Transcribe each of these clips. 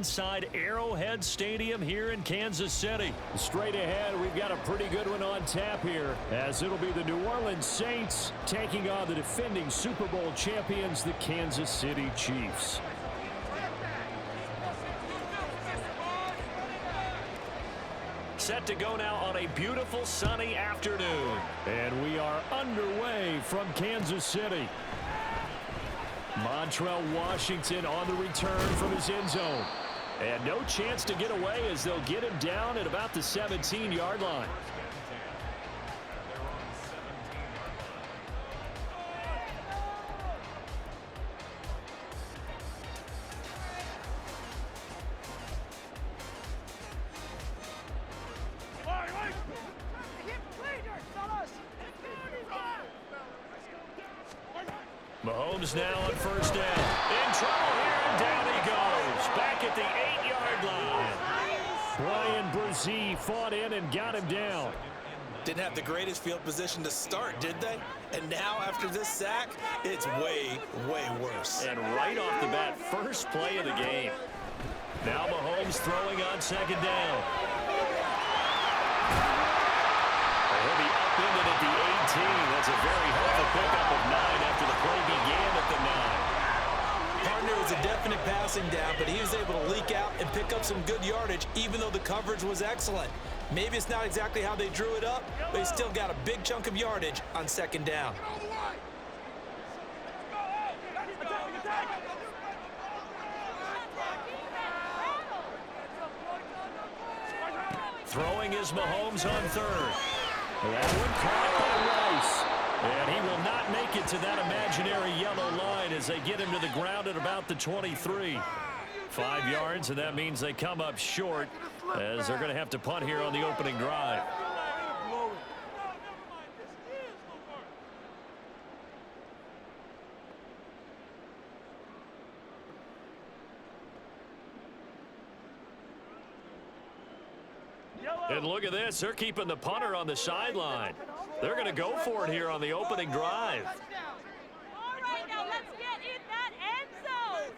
inside Arrowhead Stadium here in Kansas City. Straight ahead, we've got a pretty good one on tap here, as it'll be the New Orleans Saints taking on the defending Super Bowl champions, the Kansas City Chiefs. Set to go now on a beautiful sunny afternoon. And we are underway from Kansas City. Montrell Washington on the return from his end zone. And no chance to get away as they'll get him down at about the 17-yard line. Mahomes now on first down. In trouble here, and down he goes. Back at the 8-yard line. Brian Brzee fought in and got him down. Didn't have the greatest field position to start, did they? And now, after this sack, it's way, way worse. And right off the bat, first play of the game. Now Mahomes throwing on second down. He'll be upended at the 18. That's a very helpful pickup of 9 after the play began at the 9. Partner was a definite passing down, but he was able to leak out and pick up some good yardage, even though the coverage was excellent. Maybe it's not exactly how they drew it up, but he still got a big chunk of yardage on second down. Throwing is Mahomes on third. That one caught by Rice. And he will not make it to that imaginary yellow line as they get him to the ground at about the 23. 5 yards, and that means they come up short as they're going to have to punt here on the opening drive. And look at this. They're keeping the punter on the sideline. They're going to go for it here on the opening drive. All right, now let's get in that end zone.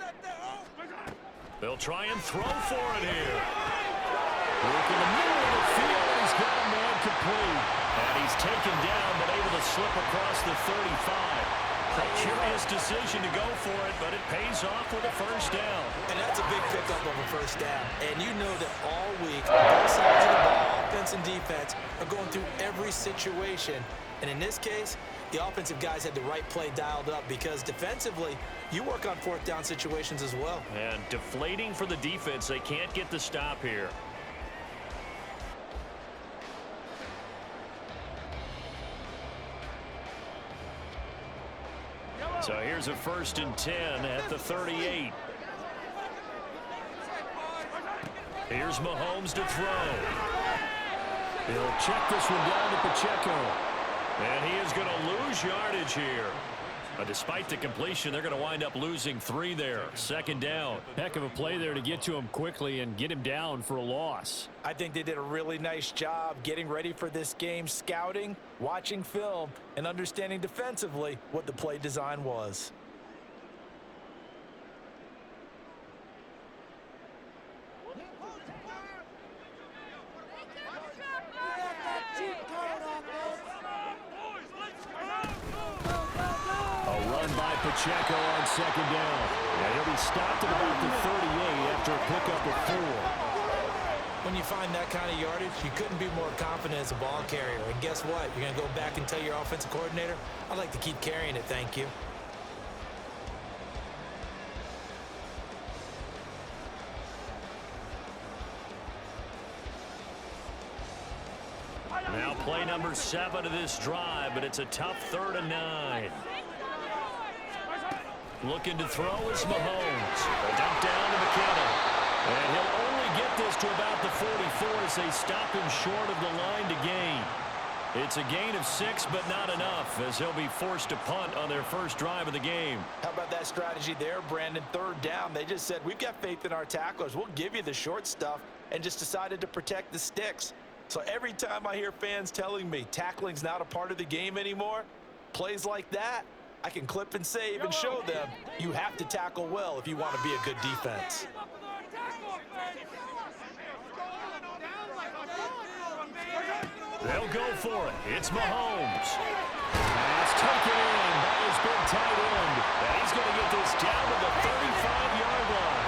They'll try and throw for it here. Look in the middle of the field. He's got a man complete. And he's taken down, but able to slip across the 35. A curious decision to go for it, but it pays off with a first down. And that's a big pickup of a first down. And you know that all week, both sides of the ball, offense and defense, are going through every situation. And in this case, the offensive guys had the right play dialed up because defensively, you work on fourth down situations as well. And deflating for the defense. They can't get the stop here. So here's a 1st and 10 at the 38. Here's Mahomes to throw. He'll check this one down to Pacheco. And he is going to lose yardage here. But despite the completion, they're going to wind up losing 3 there. 2nd down. Heck of a play there to get to him quickly and get him down for a loss. I think they did a really nice job getting ready for this game, scouting, watching film, and understanding defensively what the play design was. Pacheco on 2nd down. And he'll be stopped at about the 38 after a pickup of 4. When you find that kind of yardage, you couldn't be more confident as a ball carrier. And guess what? You're going to go back and tell your offensive coordinator, I'd like to keep carrying it, thank you. Now play number 7 of this drive, but it's a tough 3rd and 9. Looking to throw is Mahomes. A dump down to McKinnon. And he'll only get this to about the 44 as they stop him short of the line to gain. It's a gain of 6, but not enough, as he'll be forced to punt on their first drive of the game. How about that strategy there, Brandon? 3rd down. They just said, we've got faith in our tacklers. We'll give you the short stuff, and just decided to protect the sticks. So every time I hear fans telling me tackling's not a part of the game anymore, plays like that, I can clip and save and show them you have to tackle well if you want to be a good defense. They'll go for it. It's Mahomes. And it's taken in by his big tight end. And he's going to get this down to the 35-yard line.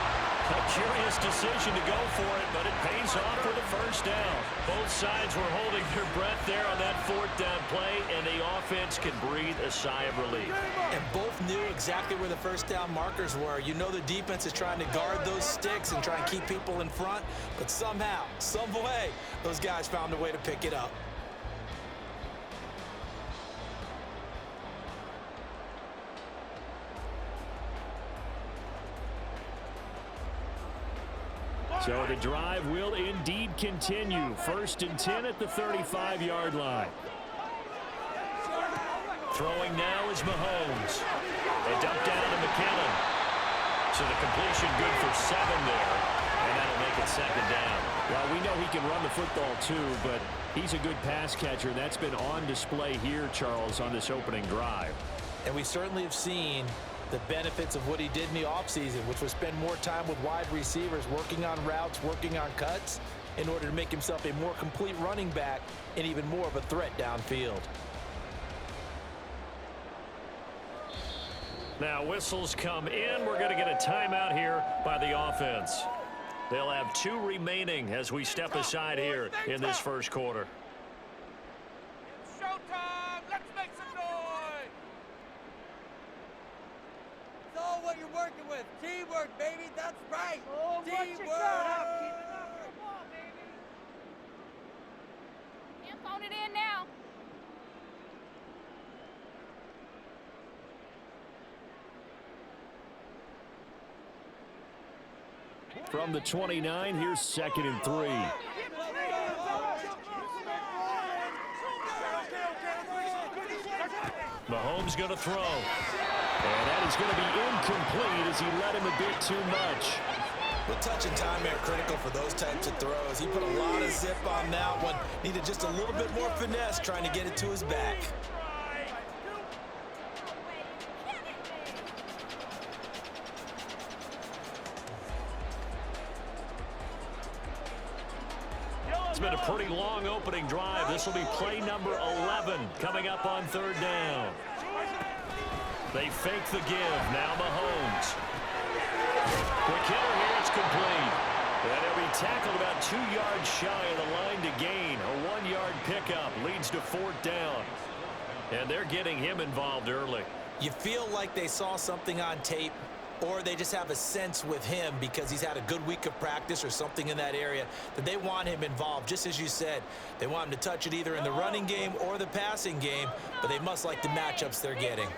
A curious decision to go for it, but it pays off for the first down. Both sides were holding their breath there on that fourth down play, and the offense can breathe a sigh of relief. And both knew exactly where the first down markers were. You know the defense is trying to guard those sticks and try and keep people in front, but somehow, some way, those guys found a way to pick it up. So the drive will indeed continue. 1st and 10 at the 35-yard line. Throwing now is Mahomes. They dump down to McKinnon. So the completion good for 7 there. And that'll make it 2nd down. Well, we know he can run the football too, but he's a good pass catcher. That's been on display here, Charles, on this opening drive. And we certainly have seen the benefits of what he did in the offseason, which was spend more time with wide receivers, working on routes, working on cuts, in order to make himself a more complete running back and even more of a threat downfield. Now whistles come in. We're going to get a timeout here by the offense. They'll have 2 remaining as we step aside here in this first quarter. It's showtime. Let's make some noise. It's all what you're working with. Teamwork, baby. That's right. Oh, teamwork. Keep it up. Come on, baby. Can't phone it in now. From the 29, here's 2nd and 3. Mahomes going to throw. And that is going to be incomplete as he let him a bit too much. But touch and time are critical for those types of throws. He put a lot of zip on that one. Needed just a little bit more finesse trying to get it to his back. It's been a pretty long opening drive. This will be play number 11 coming up on 3rd down. They fake the give. Now Mahomes. Quick hitter here. It's complete. And he'll be tackled about 2 yards shy of the line to gain. A 1-yard pickup leads to 4th down. And they're getting him involved early. You feel like they saw something on tape, or they just have a sense with him because he's had a good week of practice or something in that area that they want him involved. Just as you said, they want him to touch it either in the running game or the passing game, but they must like the matchups they're getting.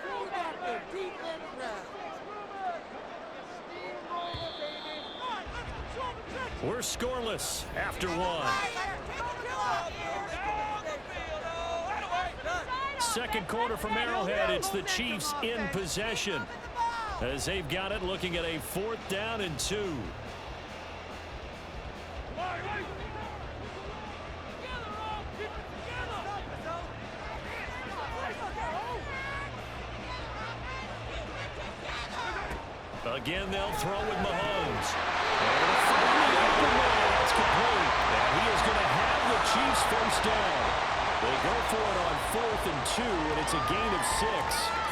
We're scoreless after 1. 2nd quarter from Arrowhead. It's the Chiefs in possession as they've got it, looking at a 4th down and 2. Again, they'll throw with Mahomes. That's complete. And he is going to have the Chiefs first down. They go for it on 4th and 2, and it's a gain of 6.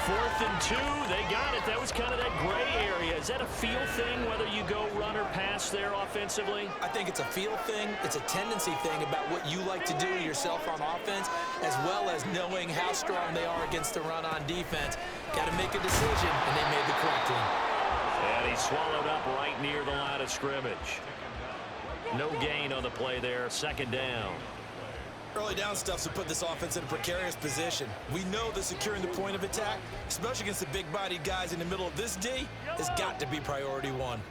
4th and 2, they got it. That was kind of that gray area. Is that a feel thing, whether you go run or pass there offensively? I think it's a feel thing. It's a tendency thing about what you like to do yourself on offense, as well as knowing how strong they are against the run on defense. Got to make a decision, and they made the correct one. And he's swallowed up right near the line of scrimmage. No gain on the play there. 2nd down. Early down stuffs will put this offense in a precarious position. We know that securing the point of attack, especially against the big-bodied guys in the middle of this D, has got to be priority 1.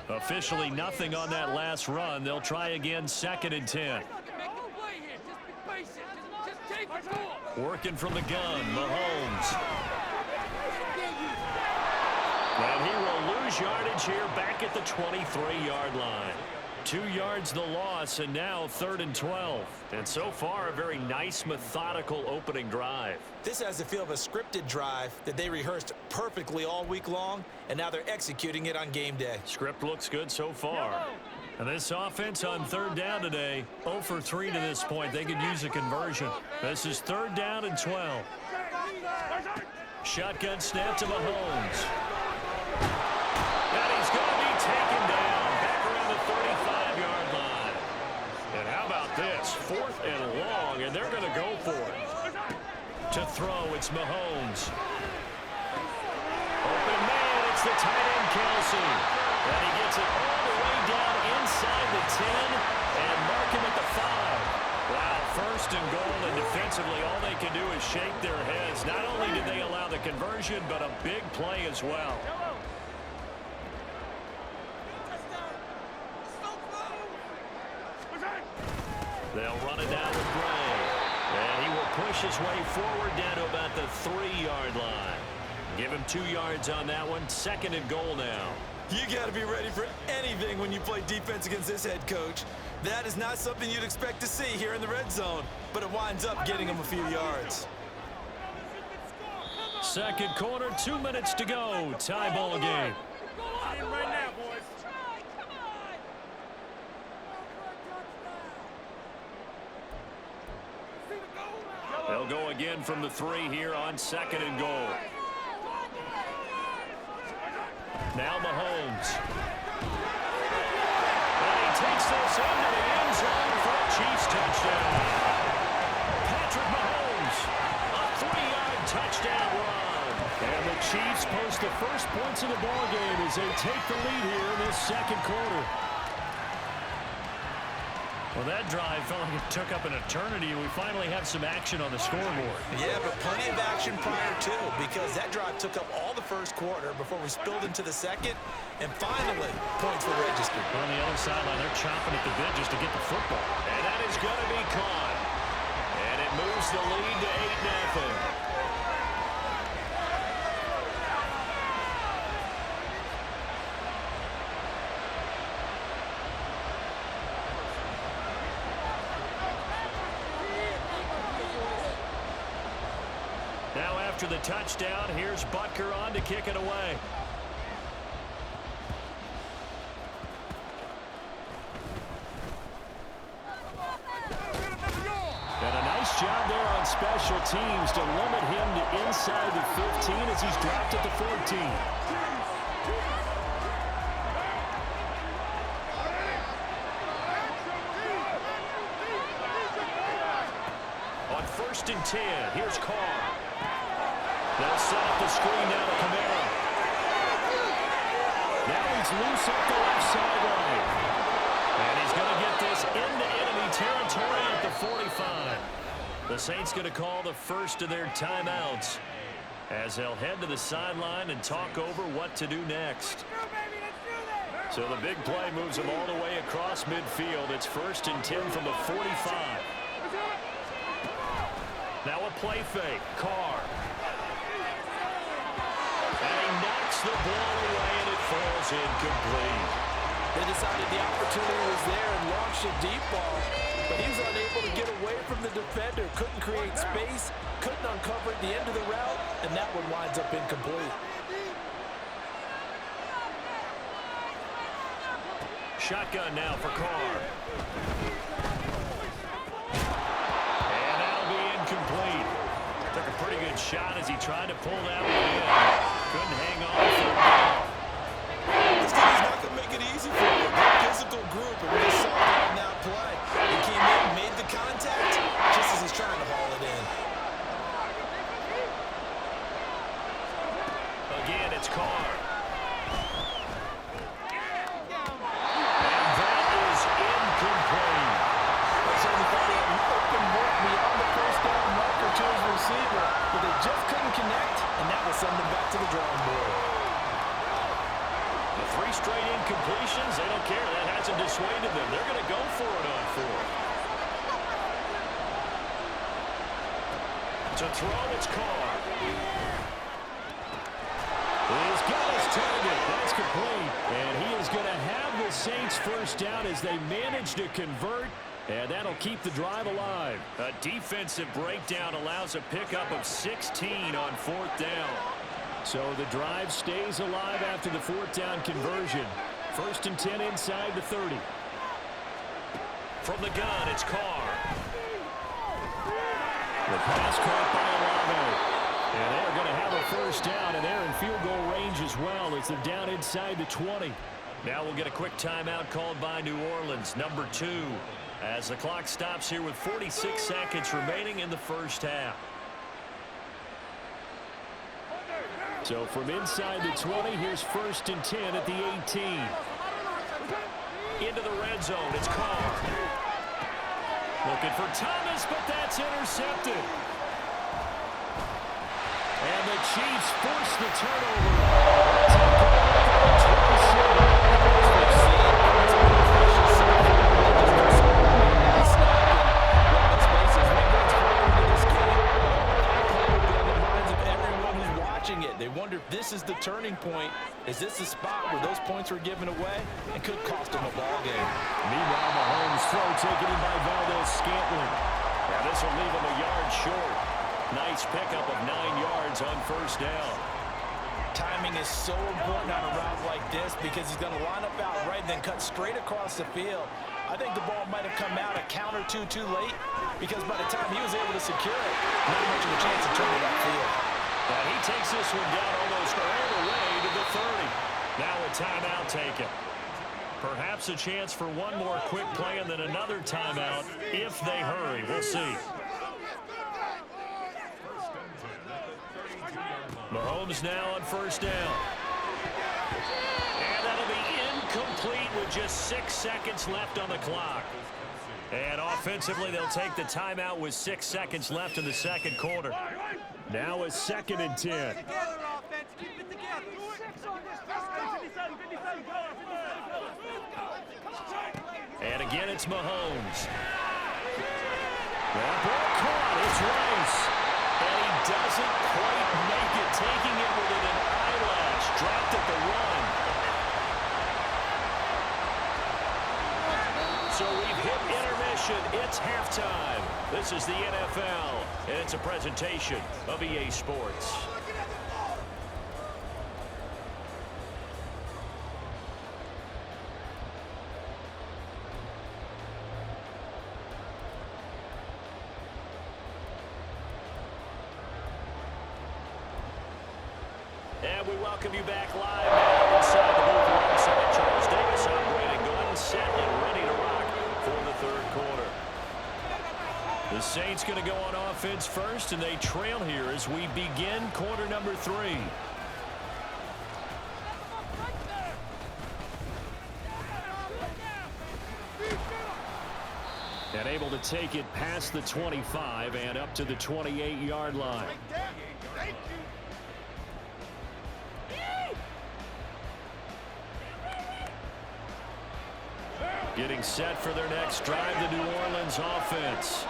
Officially nothing on that last run. They'll try again 2nd and 10. Working from the gun, Mahomes. And he will lose yardage here back at the 23-yard line. 2 yards the loss, and now 3rd and 12. And so far, a very nice, methodical opening drive. This has the feel of a scripted drive that they rehearsed perfectly all week long, and now they're executing it on game day. Script looks good so far. And this offense on third down today, 0 for 3 to this point. They could use a conversion. This is third down and 12. Shotgun snap to Mahomes. And he's going to be taken down back around the 35-yard line. And how about this? 4th and long, and they're going to go for it. To throw, it's Mahomes. Open man, it's the tight end, Kelsey. And he gets it all the way down inside the 10 and mark him at the 5. Wow, first and goal, and defensively all they can do is shake their heads. Not only did they allow the conversion, but a big play as well. They'll run it down with Gray. And he will push his way forward down to about the 3-yard line. Give him 2 yards on that one. 2nd and goal now. You got to be ready for anything when you play defense against this head coach. That is not something you'd expect to see here in the red zone, but it winds up getting him a few yards. Second quarter, 2 minutes to go. Tie ball game. Right now, boys. They'll go again from the 3 here on 2nd and goal. Now Mahomes. And he takes this into the end zone for a Chiefs touchdown. Patrick Mahomes, a 3-yard touchdown run. And the Chiefs post the first points of the ball game as they take the lead here in this second quarter. Well, that drive felt like it took up an eternity, and we finally have some action on the scoreboard. Yeah, but plenty of action prior to, because that drive took up all the first quarter before we spilled into the second, and finally, points were registered. On the other sideline, they're chomping at the bit just to get the football. And that is going to be caught. And it moves the lead to 8-0. Now after the touchdown, here's Butker on to kick it away. And a nice job there on special teams to limit him to inside the 15 as he's dropped at the 14. On 1st and 10, here's Carr. They'll set up the screen now to Kamara. Now he's loose up the left sideline. And he's going to get this into enemy territory at the 45. The Saints going to call the first of their timeouts as they'll head to the sideline and talk over what to do next. So the big play moves them all the way across midfield. It's 1st and 10 from the 45. Now a play fake. Carr. And he knocks the ball away, and it falls incomplete. They decided the opportunity was there and launched a deep ball, but he was unable to get away from the defender, couldn't create space, couldn't uncover at the end of the route, and that one winds up incomplete. Shotgun now for Carr. And that'll be incomplete. Took a pretty good shot as he tried to pull that one in. Couldn't hang on for a ball. This team's not going to make it easy for you. They're a physical group, and we just saw that on that play. He came in, made the contact, just as he's trying to haul it in. Again, it's Carr. And that is incomplete. So he thought he had an open look beyond the first down marker to his receiver, but they just couldn't connect, and that will send them back to the drawing board. The 3 straight incompletions, they don't care. That hasn't dissuaded them. They're going to go for it on 4th. To throw, it's Carr. He's got his target. That's complete. And he is going to have the Saints first down as they manage to convert. And that'll keep the drive alive. A defensive breakdown allows a pickup of 16 on 4th down. So the drive stays alive after the 4th down conversion. 1st and 10 inside the 30. From the gun, it's Carr. The pass caught by Olave. And they're going to have a first down, and they're in field goal range as well as they're down inside the 20. Now we'll get a quick timeout called by New Orleans, number 2, as the clock stops here with 46 seconds remaining in the first half. So from inside the 20, here's 1st and 10 at the 18. Into the red zone, it's Carr. Looking for Thomas, but that's intercepted. And the Chiefs force the turnover. They wonder if this is the turning point. Is this the spot where those points were given away and could cost them a ball game? Meanwhile, Mahomes' throw taken in by Valdez-Scantling. Now this will leave him a yard short. Nice pickup of 9 yards on first down. Timing is so important on a route like this because he's going to line up out right and then cut straight across the field. I think the ball might have come out a count or two too late because by the time he was able to secure it, not much of a chance to turn it upfield. And he takes this one down almost all the way to the 30. Now a timeout taken. Perhaps a chance for one more quick play and then another timeout if they hurry. We'll see. Mahomes now on first down. And that'll be incomplete with just 6 seconds left on the clock. And offensively, they'll take the timeout with 6 seconds left in the second quarter. Now a 2nd and 10. Together, offense. Keep it together. And again, it's Mahomes. That ball caught. It's Rice. And he doesn't quite make it, taking it within an eyelash. Dropped at the run. So we've hit intermission. It's halftime. This is the NFL, and it's a presentation of EA Sports. And we welcome you back live now inside the booth alongside Charles Davis, operating gun, set and ready to rock for the third quarter. The Saints going to go on offense first, and they trail here as we begin quarter number 3. And able to take it past the 25 and up to the 28-yard line. Getting set for their next drive, the New Orleans offense.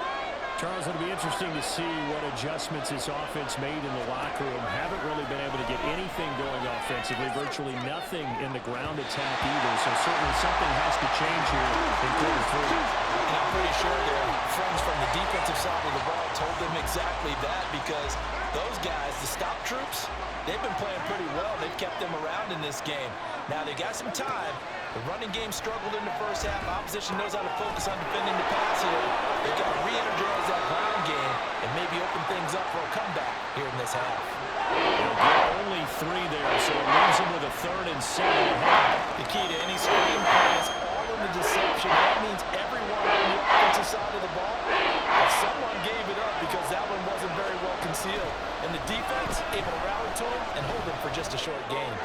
Charles, it'll be interesting to see what adjustments this offense made in the locker room. Haven't really been able to get anything going offensively, virtually nothing in the ground attack either. So certainly something has to change here in quarter 3. And I'm pretty sure their friends from the defensive side of the ball told them exactly that because those guys, the stop troops, they've been playing pretty well. They've kept them around in this game. Now they got some time. The running game struggled in the first half. Opposition knows how to focus on defending the pass here. They've got to re-energize that ground game and maybe open things up for a comeback here in this half. They'll get only 3 there, so it leaves them with a 3rd and 7 at half. The key to any screen play is all in the deception. That means everyone on the offensive side of the ball, but someone gave it up because that one wasn't very well concealed. And the defense able to rally to him and hold him for just a short gain.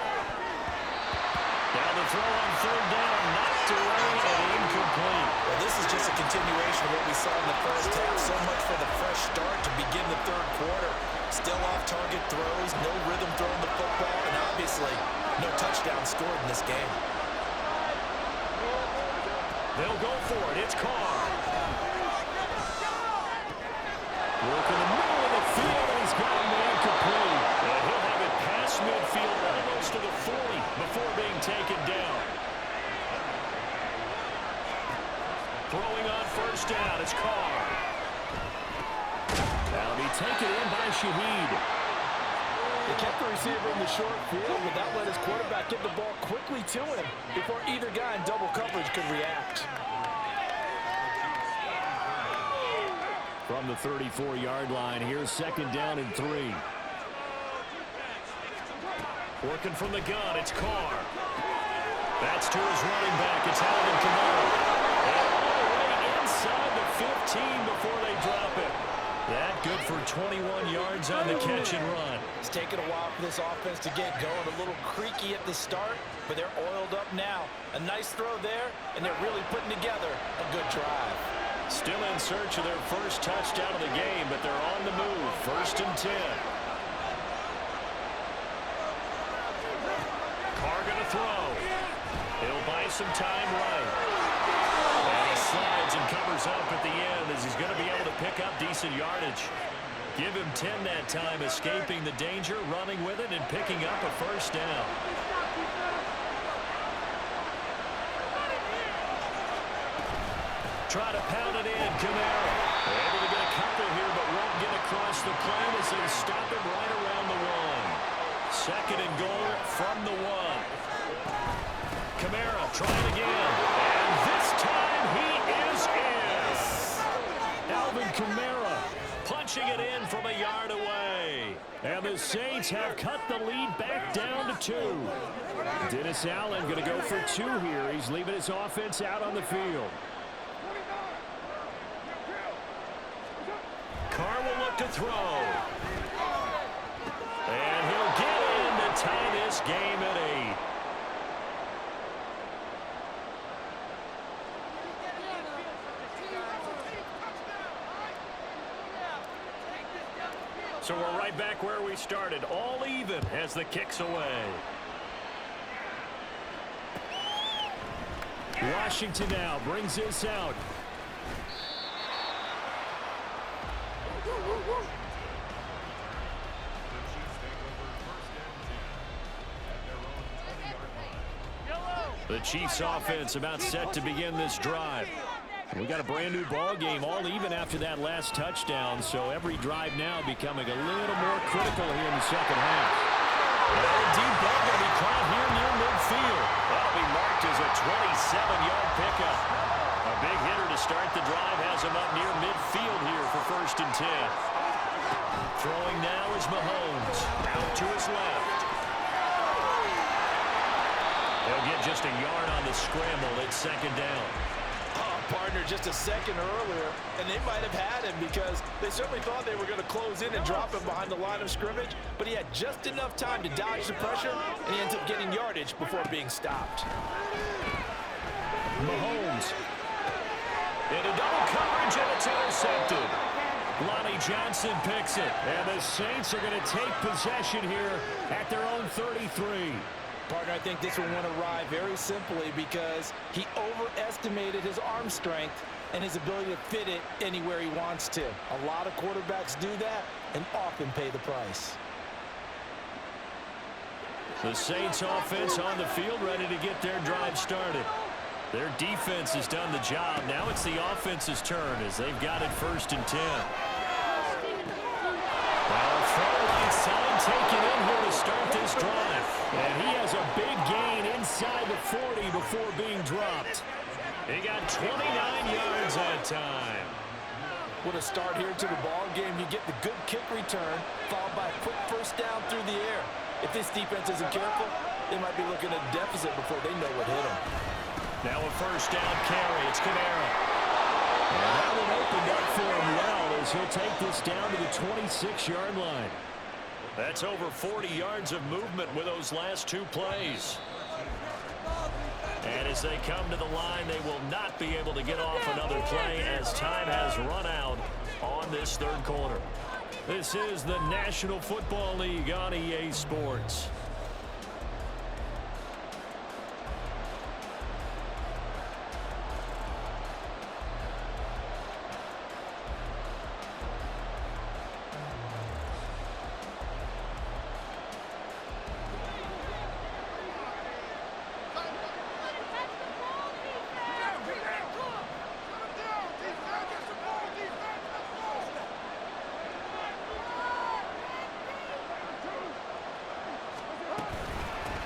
Now the throw on third down, knocked away and incomplete. Well, this is just a continuation of what we saw in the first half. So much for the fresh start to begin the third quarter. Still off-target throws, no rhythm throwing the football, and obviously no touchdown scored in this game. They'll go for it. It's Carr. Work in the middle of the field, and he's got a man complete. And he'll have it past midfield almost to the 40 before being taken down. Throwing on first down, it's Carr. That'll be taken in by Shaheed. They kept the receiver in the short field, but that let his quarterback get the ball quickly to him before either guy in double coverage could react. from the 34-yard line. Here's 2nd down and 3. Working from the gun, it's Carr. That's to his running back. It's Alvin Kamara. And all the way inside the 15 before they drop it. That good for 21 yards on the catch and run. It's taken a while for this offense to get going. A little creaky at the start, but they're oiled up now. A nice throw there, and they're really putting together a good drive. Still in search of their first touchdown of the game, but they're on the move. 1st and 10. Carr gonna throw. He'll buy some time right. And he slides and covers up at the end as he's going to be able to pick up decent yardage. Give him 10 that time, escaping the danger, running with it, and picking up a 1st down. Try to pound it in, Kamara. Able to get a couple here, but won't get across the plane as they stop him right around the 1. 2nd and goal from the 1. Kamara trying again. And this time he is in. Alvin Kamara punching it in from a yard away. And the Saints have cut the lead back down to 2. Dennis Allen going to go for 2 here. He's leaving his offense out on the field. Carr will look to throw. And he'll get in to tie this game at 8. So we're right back where we started, all even as the kick's away. Washington now brings this out. The Chiefs offense about set to begin this drive. We got a brand new ball game, all even after that last touchdown, so every drive now becoming a little more critical here in the second half. Well, deep ball going to be caught here near midfield. That'll be marked as a 27-yard pickup. A big hitter to start the drive has him up near midfield here for 1st and 10. Throwing now is Mahomes. Out to his left. They'll get just a yard on the scramble. It's 2nd down. Partner just a second earlier, and they might have had him because they certainly thought they were going to close in and drop him behind the line of scrimmage, but he had just enough time to dodge the pressure, and he ends up getting yardage before being stopped. Mahomes. Into double coverage, and it's intercepted. Lonnie Johnson picks it, and the Saints are going to take possession here at their own 33. Partner, I think this one went awry very simply because he overestimated his arm strength and his ability to fit it anywhere he wants to. A lot of quarterbacks do that and often pay the price. The Saints offense on the field ready to get their drive started. Their defense has done the job. Now it's the offense's turn as they've got it 1st and 10. Well, throw line sign taken in here to start this drive. And he has a big gain inside the 40 before being dropped. He got 29 yards that time. What a start here to the ball game. You get the good kick return, followed by a quick 1st down through the air. If this defense isn't careful, they might be looking at a deficit before they know what hit them. Now a 1st down carry. It's Kamara. And that one opened up for him well as he'll take this down to the 26-yard line. That's over 40 yards of movement with those last 2 plays. And as they come to the line, they will not be able to get off another play as time has run out on this 3rd quarter. This is the National Football League on EA Sports.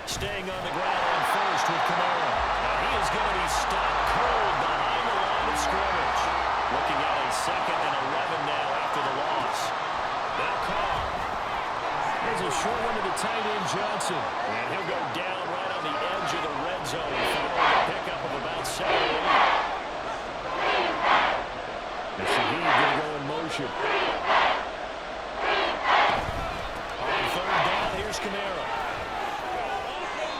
Staying on the ground on 1st with Kamara. Now he is going to be stopped cold behind the line of scrimmage. Looking at a 2nd and 11 now. tight end Johnson. And he'll go down right on the edge of the red zone following a pickup of about 7 or 8. And Shaheed going to go in motion. On third down, here's Kamara.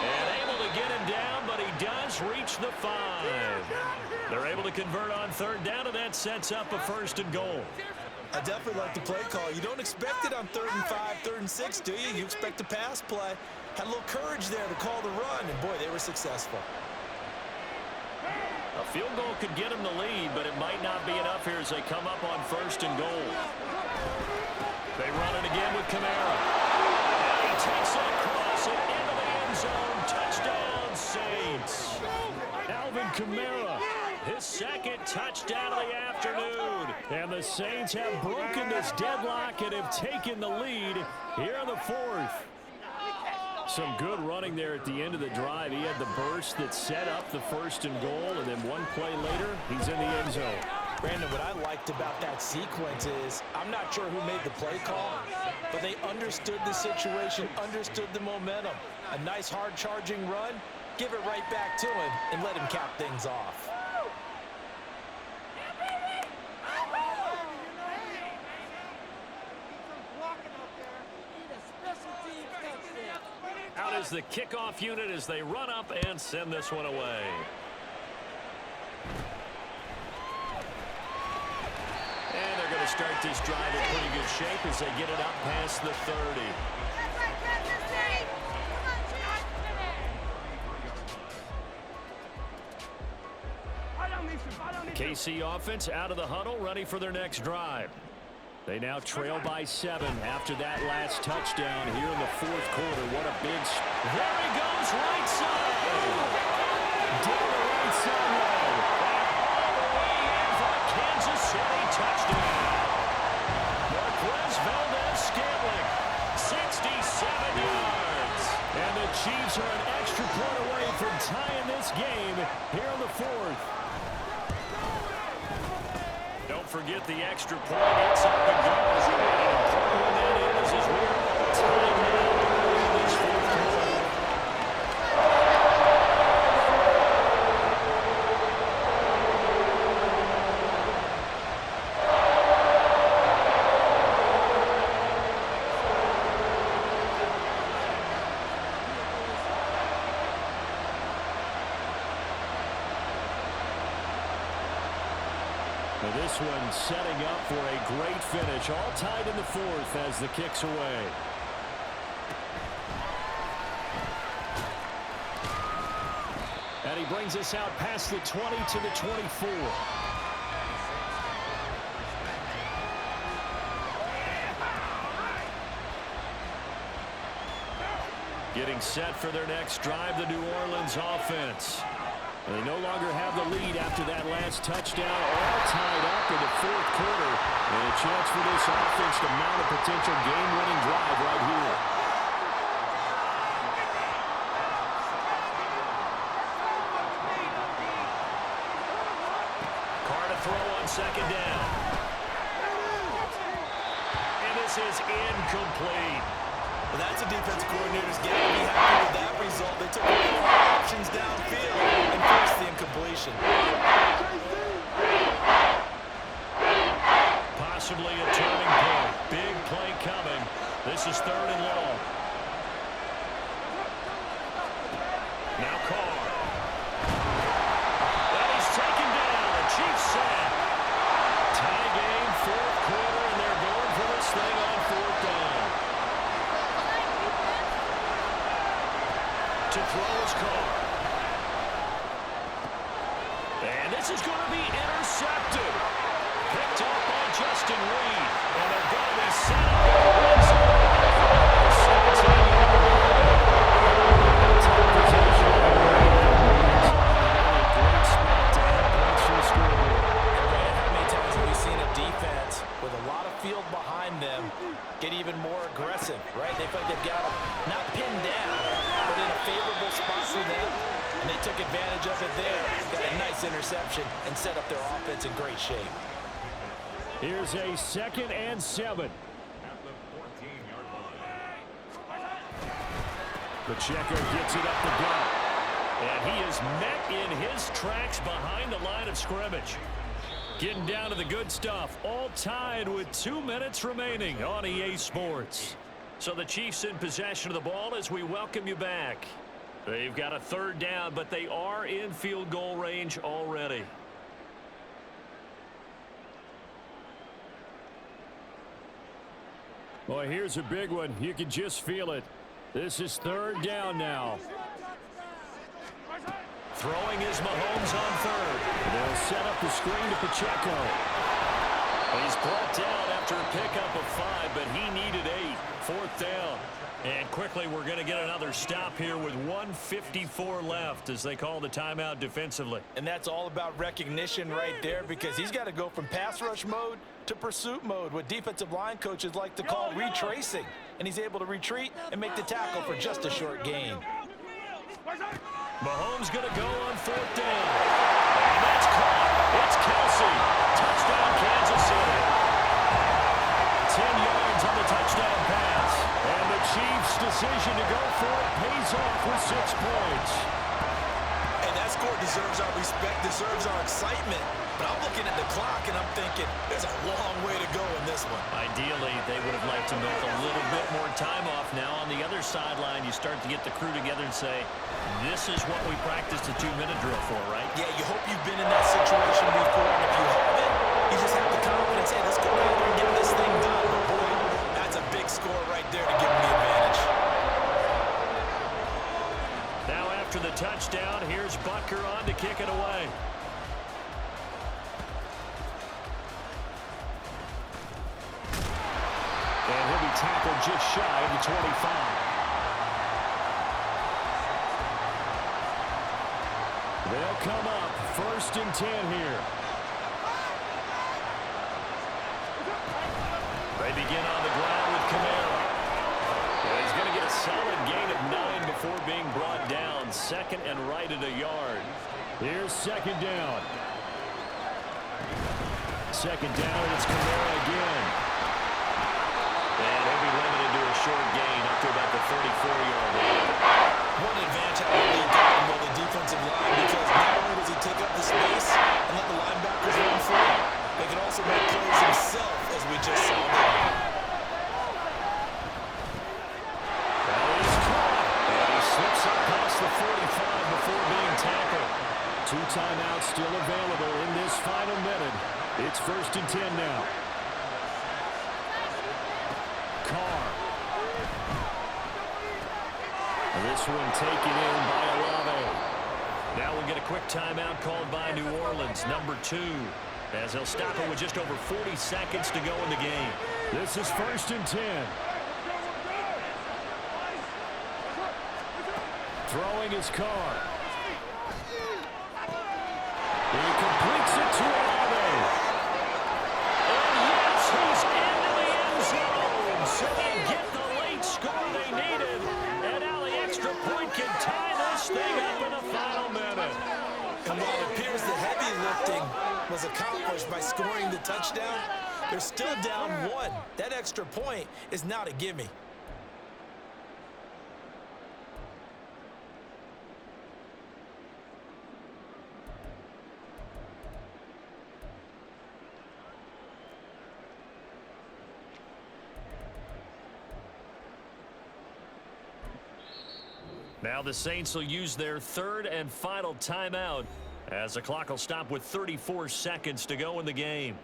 And able to get him down, but he does reach the 5. They're able to convert on third down, and that sets up a 1st and goal. I definitely like the play call. You don't expect it on 3rd and 5, 3rd and 6, do you? You expect a pass play. Had a little courage there to call the run, and boy, they were successful. A field goal could get him the lead, but it might not be enough here as they come up on 1st and goal. They run it again with Kamara. And he takes it across and into the end zone. Touchdown, Saints. Alvin Kamara, his 2nd touchdown of the afternoon. And the Saints have broken this deadlock and have taken the lead here in the 4th. Some good running there at the end of the drive. He had the burst that set up the 1st and goal, and then one play later, he's in the end zone. Brandon, what I liked about that sequence is, I'm not sure who made the play call, but they understood the situation, understood the momentum. A nice hard charging run, give it right back to him, and let him cap things off. Out is the kickoff unit as they run up and send this one away. And they're going to start this drive in pretty good shape as they get it up past the 30. KC offense out of the huddle, ready for their next drive. They now trail by 7 after that last touchdown here in the 4th quarter. What a big... There he goes, right side! Down the right sideline. All the way in for a Kansas City touchdown. Marquez Valdez-Scantling, 67 yards. And the Chiefs are an extra point away from tying this game here in the 4th. Don't forget the extra point. It's up and goes. And important one that is as we're tied now in this 4th quarter. This one setting up for a great finish. All tied in the 4th as the kick's away. And he brings us out past the 20 to the 24. Getting set for their next drive, the New Orleans offense. They no longer have the lead after that last touchdown, all tied up in the 4th quarter. And a chance for this offense to mount a potential game-winning drive right here. Carr to throw on 2nd down. And this is incomplete. Well, that's a defensive coordinator's got to be happy with that result. They took all the options downfield and forced the incompletion. Possibly a turning point. Big play coming. This is 3rd and long. Now Carr. And he's taken down. A Chiefs sack. Tie game, 4th quarter, and they're going for this thing on 4th down. To throw his Carr. And this is going to be intercepted. Picked up by Justin Reed. And they're going to be set up in the red zone. 17 Great spot to add points to the scoreboard. How many times have we seen a defense with a lot of field behind them get even more aggressive, right? They feel like they've got them not pinned down, but in a favorable spot for them. And they took advantage of it there. Got a nice interception and set up their offense in great shape. Here's a 2nd and 7. Pacheco gets it up the gut. And he is met in his tracks behind the line of scrimmage. Getting down to the good stuff. All tied with 2 minutes remaining on EA Sports. So the Chiefs in possession of the ball as we welcome you back. They've got a third down, but they are in field goal range already. Boy, here's a big one. You can just feel it. This is third down now. Throwing is Mahomes on third. They'll set up the screen to Pacheco. He's brought down after a pickup of 5, but he needed 8. Fourth down. And quickly we're going to get another stop here with 1:54 left as they call the timeout defensively. And that's all about recognition right there, because he's got to go from pass rush mode to pursuit mode, what defensive line coaches like to call retracing. And he's able to retreat and make the tackle for just a short gain. Mahomes going to go on fourth down. And that's caught. It's Kelsey. Touchdown, Kansas City. 10 yards on the touchdown pass. And the Chiefs' decision to go for it pays off with 6 points. And that score deserves our respect, deserves our excitement. But I'm looking at the clock, and I'm thinking there's a long way to go in this one. Ideally, they would have liked to milk a little bit more time off. Now, on the other sideline, you start to get the crew together and say, this is what we practiced a 2-minute drill for, right? Yeah, you hope you've been in that situation before, and if you haven't, you just have the confidence, hey, let's go out there and get this thing done. But boy, that's a big score right there to give them the advantage. Now, after the touchdown, here's Butker on to kick it away. And he'll be tackled just shy of the 25. They'll come up 1st and 10 here. They begin on the ground with Kamara. And he's going to get a solid gain of 9 before being brought down. 2nd and right at a yard. Here's 2nd down. 2nd down, and it's Kamara again. And he'll be limited to a short gain up to about the 34-yard line. One advantage I really got him with the defensive line, because not only does he take up the space and let the linebackers run free, they can also make plays himself, as we just saw there. He's caught. And he slips up past the 45 before being tackled. 2 timeouts still available in this final minute. It's 1st and 10 now. Carr. This one taken in by Olave. Now we'll get a quick timeout called by New Orleans, number 2, as they'll stop it with just over 40 seconds to go in the game. This is 1st and 10. Throwing his Carr. He completes it to Olave. And yes, he's into the end zone. So they get the late score they needed. And now the extra point can tie this thing up in the final minute. And while it appears the heavy lifting was accomplished by scoring the touchdown, they're still down 1. That extra point is not a gimme. Now the Saints will use their 3rd and final timeout as the clock will stop with 34 seconds to go in the game.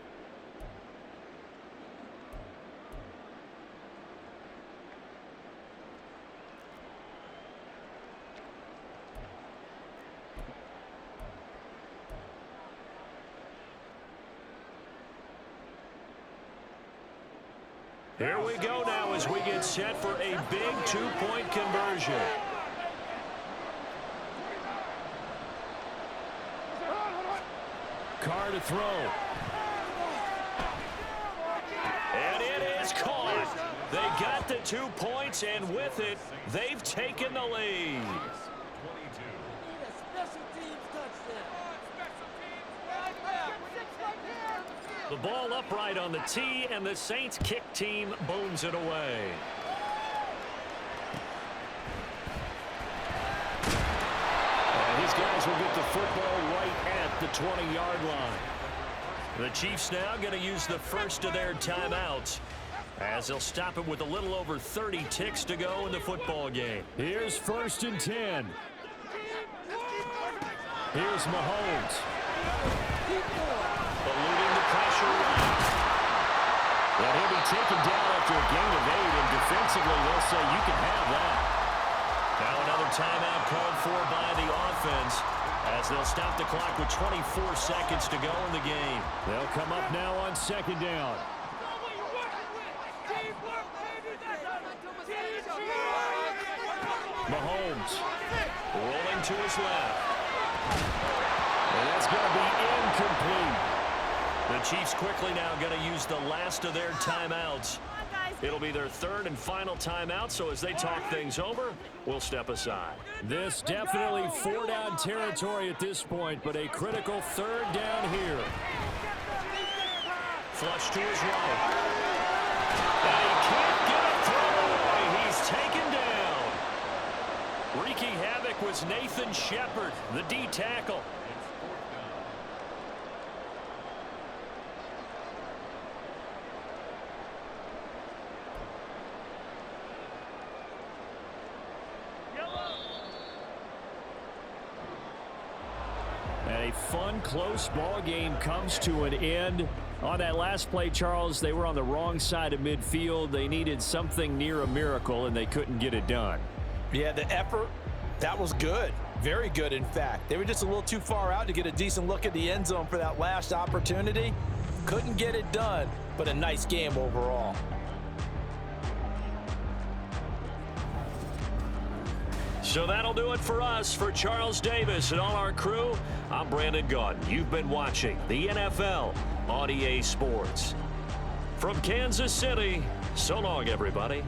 Here we go now as we get set for a big 2-point conversion. Carr to throw. And it is caught. They got the 2 points, and with it, they've taken the lead. The ball upright on the tee, and the Saints kick team booms it away. football right at the 20-yard line. The Chiefs now going to use the first of their timeouts, as they'll stop it with a little over 30 ticks to go in the football game. Here's 1st and 10. Here's Mahomes. Eluding the pressure right. And he'll be taken down after a gain of 8, and defensively they'll say you can have that. Now another timeout called for by the offense, as they'll stop the clock with 24 seconds to go in the game. They'll come up now on 2nd down. Mahomes rolling to his left. And that's going to be incomplete. The Chiefs quickly now going to use the last of their timeouts. It'll be their 3rd and final timeout, so as they talk things over, we'll step aside. This definitely 4-down territory at this point, but a critical 3rd down here. Flush to his right. And he can't get a throw away. He's taken down. Wreaking havoc was Nathan Shepard, the D tackle. And a fun, close ball game comes to an end. On that last play, Charles, they were on the wrong side of midfield. They needed something near a miracle, and they couldn't get it done. Yeah, the effort, that was good. Very good, in fact. They were just a little too far out to get a decent look at the end zone for that last opportunity. Couldn't get it done, but a nice game overall. So that'll do it for us. For Charles Davis and all our crew, I'm Brandon Gaudin. You've been watching the NFL on EA Sports. From Kansas City, so long, everybody.